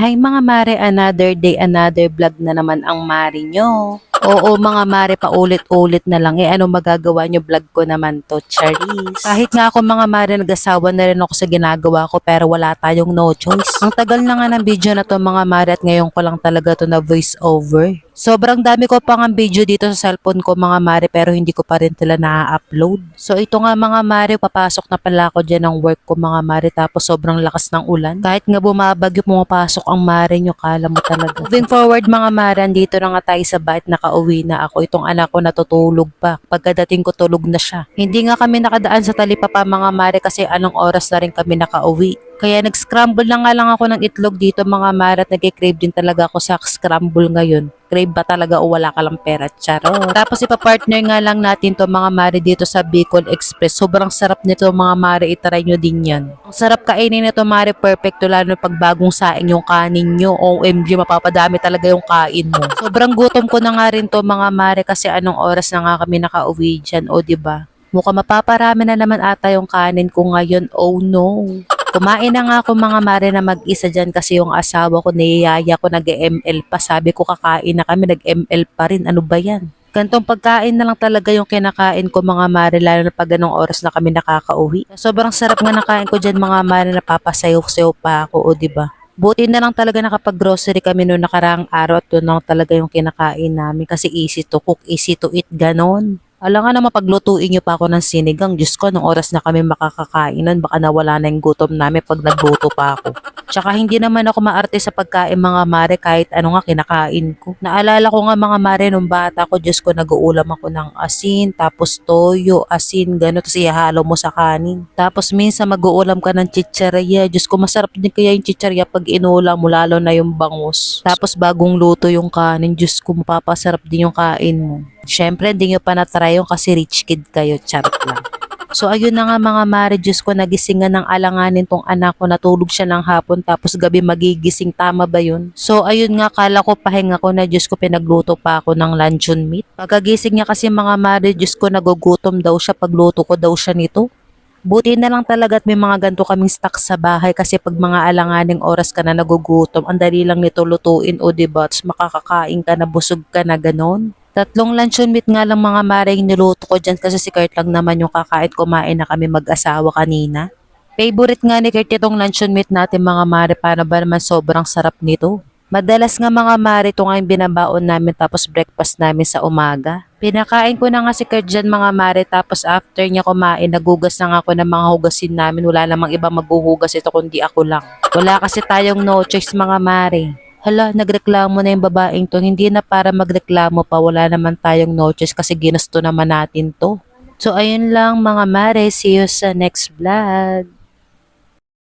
Hi mga mare, another day, another vlog na naman ang mare nyo. Oo mga mare, paulit-ulit na lang. Ano magagawa nyo, vlog ko naman to, Charis. Kahit nga ako mga mare, nag-asawa na rin ako sa ginagawa ko pero wala tayong no choice. Ang tagal na nga ng video na to mga mare at ngayon ko lang talaga to na voice over. Sobrang dami ko pang ang video dito sa cellphone ko mga mare pero hindi ko pa rin sila na-upload. So ito nga mga mare, papasok na pala ako dyan ng work ko mga mare tapos sobrang lakas ng ulan. Kahit nga bumabagyo pumapasok ang mare nyo, kala mo talaga. Moving forward mga mare, dito na nga tayo sa bahay, nakauwi na ako. Itong anak ko natutulog pa. Pagkadating ko tulog na siya. Hindi nga kami nakadaan sa talipapa mga mare kasi anong oras na rin kami nakauwi. Kaya nag-scramble na nga lang ako ng itlog dito mga mare at nag-crave din talaga ako sa scramble ngayon. Crave ba talaga o wala ka lang pera? Charot. Tapos ipapartner nga lang natin to mga mare dito sa Bicol Express. Sobrang sarap nito mga mare, itry nyo din yan. Ang sarap kainin nito mare, perfecto lalo pag bagong saing yung kanin nyo. OMG, mapapadami talaga yung kain mo. Sobrang gutom ko na nga rin to mga mare kasi anong oras na nga kami nakauwi dyan, o diba? Mukhang mapaparami na naman ata yung kanin ko ngayon, oh no. Kumain na nga ako mga mare na mag-isa dyan kasi yung asawa ko, niyaya ko nag-ML pa. Sabi ko kakain na kami, nag-ML pa rin. Ano ba yan? Gantong pagkain na lang talaga yung kinakain ko mga mare lalo na pag ganong oras na kami nakakauwi. Sobrang sarap nga nakain ko dyan mga mare, napapasayaw-sayaw pa ako, o diba? Buti na lang talaga nakapag-grocery kami noong nakaraang araw at doon lang talaga yung kinakain namin kasi easy to cook, easy to eat, ganon. Alam nga naman paglutuin niyo pa ako ng sinigang. Diyos ko, nung oras na kami makakakainan, baka nawala na yung gutom namin pag nagluto pa ako. Tsaka hindi naman ako maarte sa pagkain mga mare kahit ano nga kinakain ko. Naalala ko nga mga mare nung bata ko, Diyos ko, nag-uulam ako ng asin, tapos toyo, asin, gano'n, tapos ihalo mo sa kanin. Tapos minsan mag-uulam ka ng chicharia. Diyos ko, masarap din kaya yung chicharia pag inulam mo, lalo na yung bangus. Tapos bagong luto yung kanin, Diyos ko, mapapasarap din yung kain mo. Siyempre, hindi nyo pa na-try yung kasi rich kid kayo, charot lang. So ayun na nga mga mare, Diyos ko, nagisingan ng alanganin tong anak ko, natulog siya ng hapon tapos gabi magigising, tama ba yun? So ayun nga, kala ko pahinga ko na, Diyos ko, pinagluto pa ako ng luncheon meat. Pagkagising niya kasi mga mare, Diyos ko, nagugutom daw siya, pagluto ko daw siya nito. Buti na lang talaga at may mga ganito kaming stock sa bahay kasi pag mga alanganing oras ka na nagugutom, ang dali lang nito lutuin, o diba? Tapos makakakain ka na, busog ka na, ganon. Tatlong luncheon meat nga lang mga mare yung niluto ko dyan kasi si Kurt lang naman yung kakain, kumain na kami mag-asawa kanina. Favorite nga ni Kurt itong luncheon meat natin mga mare, paano ba naman sobrang sarap nito. Madalas nga mga mare ito nga yung binabaon namin tapos breakfast namin sa umaga. Pinakain ko na nga si Kurt dyan mga mare tapos after niya kumain, nagugas na nga ako ng mga hugasin namin. Wala namang iba maghuhugas ito kundi ako lang. Wala kasi tayong no choice mga mare. Hala, nagreklamo na yung babaeng to. Hindi na para magreklamo pa. Wala naman tayong no choice kasi ginusto naman natin to. So ayun lang mga mare. See you sa next vlog.